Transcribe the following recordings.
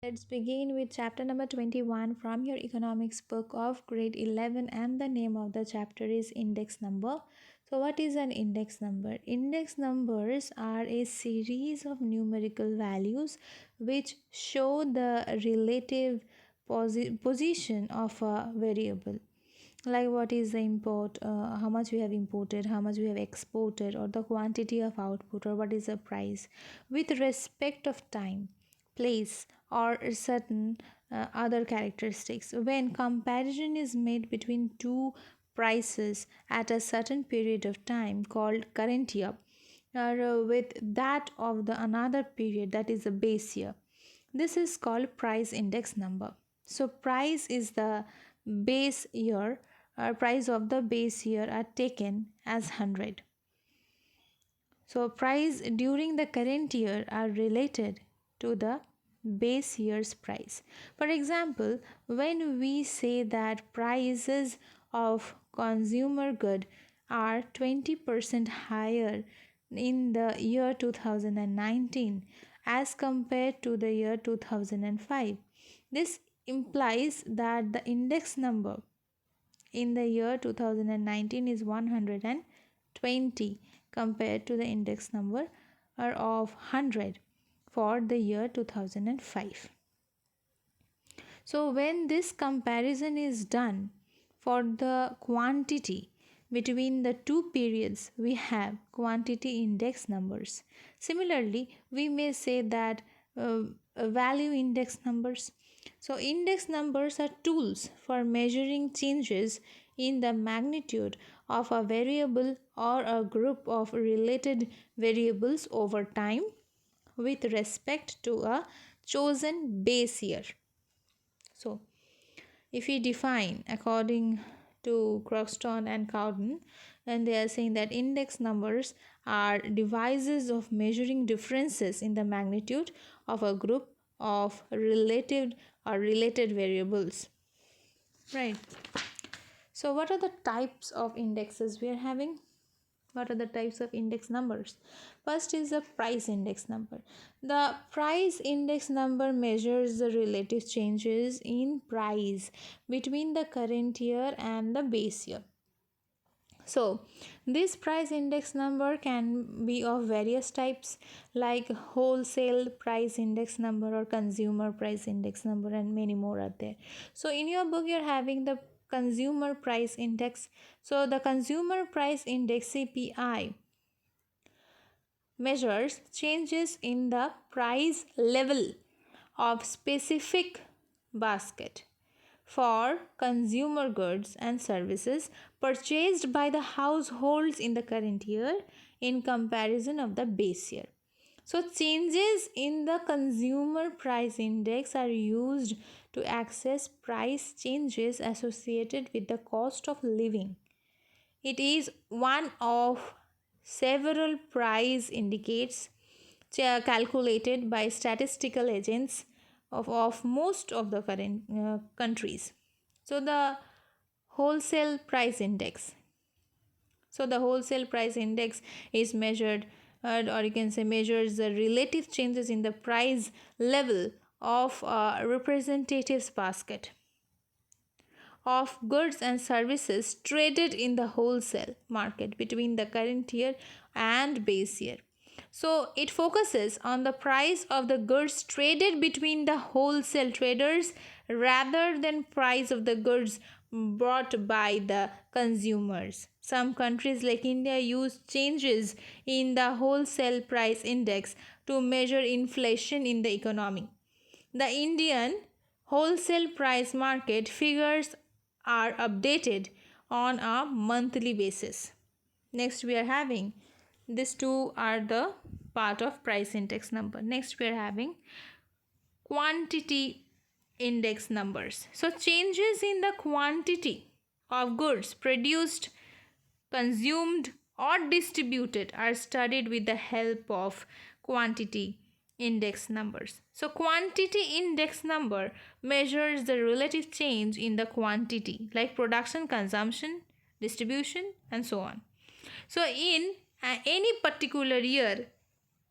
Let's begin with chapter number 21 from your economics book of grade 11, and the name of the chapter is index number. So, what is an index number? Index numbers are a series of numerical values which show the relative position of a variable, like what is the import, how much we have imported, how much we have exported, or the quantity of output, or what is the price with respect of time, place, or certain other characteristics. When comparison is made between two prices at a certain period of time called current year, or with that of the another period, that is the base year, this is called price index number. So price is the base year, or price of the base year are taken as 100. So price during the current year are related to the base year's price. For example, when we say that prices of consumer good are 20% higher in the year 2019 as compared to the year 2005, this implies that the index number in the year 2019 is 120 compared to the index number of 100 for the year 2005. So when this comparison is done for the quantity between the two periods, we have quantity index numbers. Similarly, we may say that value index numbers. So index numbers are tools for measuring changes in the magnitude of a variable or a group of related variables over time with respect to a chosen base year. So, if we define according to Croxton and Cowden, and they are saying that index numbers are devices of measuring differences in the magnitude of a group of related or related variables. Right. So, what are the types of indexes we are having? What are the types of index numbers? First is the price index number. The price index number measures the relative changes in price between the current year and the base year. So, this price index number can be of various types, like wholesale price index number or consumer price index number, and many more are there. So, in your book, you're having the consumer price index. So, the consumer price index CPI measures changes in the price level of specific basket for consumer goods and services purchased by the households in the current year in comparison of the base year. So changes in the consumer price index are used to access price changes associated with the cost of living. It is one of several price indicates calculated by statistical agents of most of the current countries. So the wholesale price index. So the wholesale price index is measured, or you can say measures the relative changes in the price level of a representatives basket of goods and services traded in the wholesale market between the current year and base year. So it focuses on the price of the goods traded between the wholesale traders rather than price of the goods bought by the consumers. Some countries like India use changes in the wholesale price index to measure inflation in the economy. The Indian wholesale price market figures are updated on a monthly basis. Next, we are having these two are the part of price index number. Next, we are having quantity index numbers. So, changes in the quantity of goods produced, consumed, or distributed are studied with the help of quantity index numbers. So, quantity index number measures the relative change in the quantity, like production, consumption, distribution, and so on. So, in any particular year,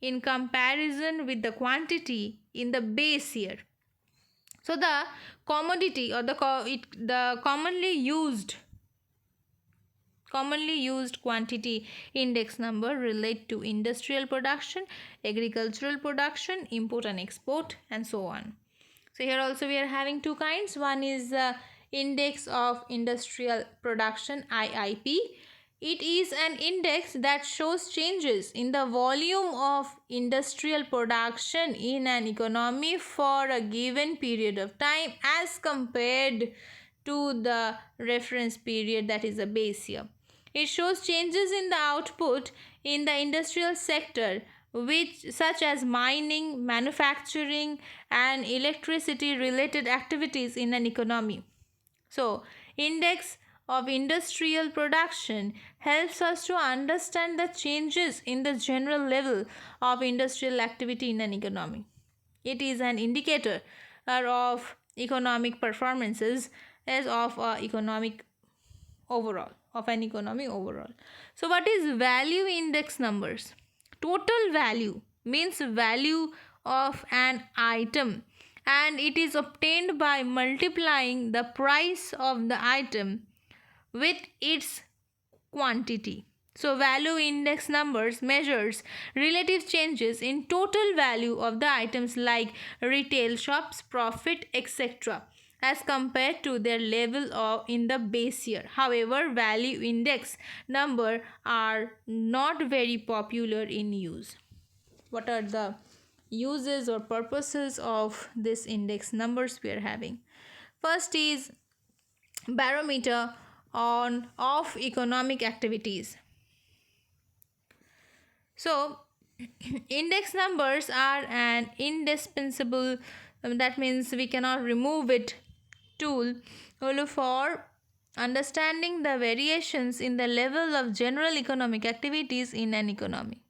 in comparison with the quantity in the base year. So the commodity or the commonly used quantity index number relate to industrial production, agricultural production, import and export, and so on. So here also we are having two kinds. One is index of industrial production, IIP. It is an index that shows changes in the volume of industrial production in an economy for a given period of time as compared to the reference period, that is a base year. It shows changes in the output in the industrial sector, which such as mining, manufacturing, and electricity related activities in an economy. So, index of industrial production helps us to understand the changes in the general level of industrial activity in an economy. It is an indicator of economic performances as of an economy overall. So what is value index numbers? Total value means value of an item, and it is obtained by multiplying the price of the item with its quantity. So value index numbers measures relative changes in total value of the items like retail shops, profit, etc. as compared to their level in the base year. However, value index number are not very popular in use. What are the uses or purposes of this index numbers we are having? First is barometer of economic activities. So index numbers are an indispensable, that means we cannot remove it, tool for understanding the variations in the level of general economic activities in an economy.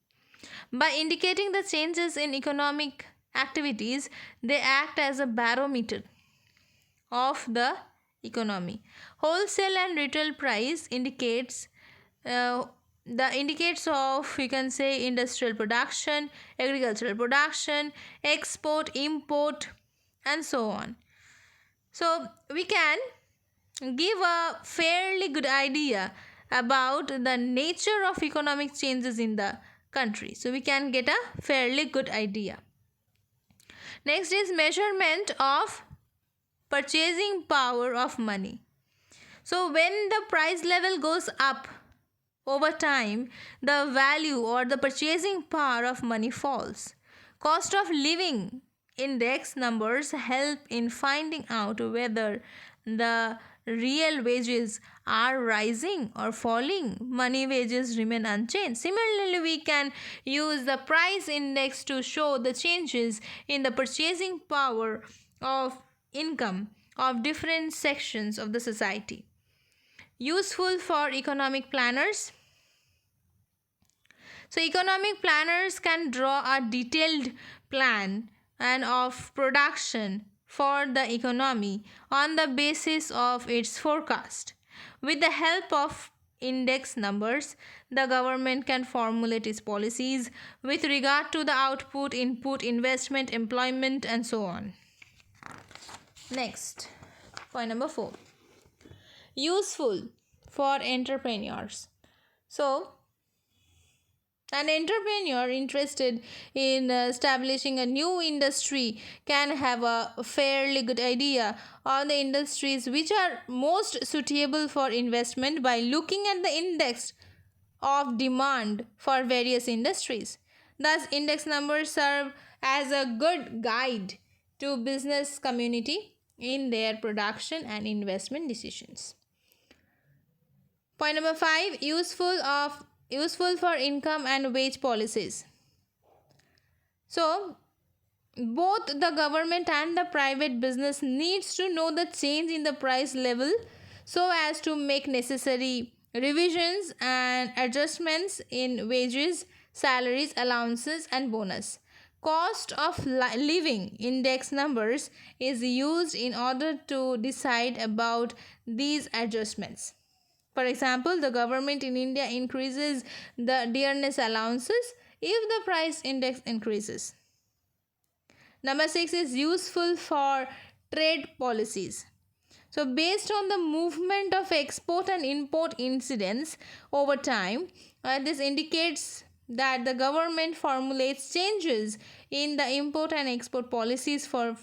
By indicating the changes in economic activities, they act as a barometer of the economy. Wholesale and retail price indicates the indicates of, you can say, industrial production, agricultural production, export, import, and so on. So we can give a fairly good idea about the nature of economic changes in the country. So we can get a fairly good idea. Next is measurement of purchasing power of money. So when the price level goes up over time, the value or the purchasing power of money falls. Cost of living index numbers help in finding out whether the real wages are rising or falling. Money wages remain unchanged. Similarly, we can use the price index to show the changes in the purchasing power of income of different sections of the society. Useful for economic planners. So economic planners can draw a detailed plan and of production for the economy on the basis of its forecast. With the help of index numbers, the government can formulate its policies with regard to the output, input, investment, employment, and so on. Next, point number 4. Useful for entrepreneurs. So, an entrepreneur interested in establishing a new industry can have a fairly good idea on the industries which are most suitable for investment by looking at the index of demand for various industries. Thus, index numbers serve as a good guide to business community in their production and investment decisions. Point number 5, useful for income and wage policies. So both the government and the private business needs to know the change in the price level so as to make necessary revisions and adjustments in wages, salaries, allowances, and bonus. Cost of living index numbers is used in order to decide about these adjustments. For example, the government in India increases the dearness allowances if the price index increases. Number 6 is useful for trade policies. So, based on the movement of export and import incidents over time, this indicates that the government formulates changes in the import and export policies from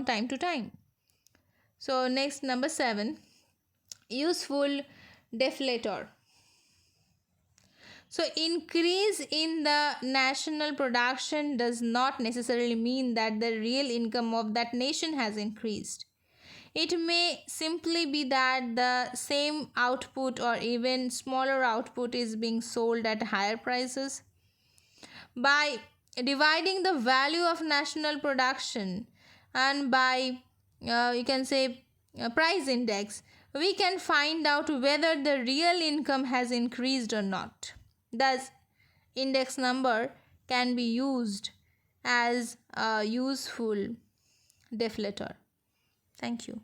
time to time. So, next, number 7, useful deflator. So, increase in the national production does not necessarily mean that the real income of that nation has increased. It may simply be that the same output or even smaller output is being sold at higher prices. By dividing the value of national production and by you can say price index, we can find out whether the real income has increased or not. Thus, index number can be used as a useful deflator. Thank you.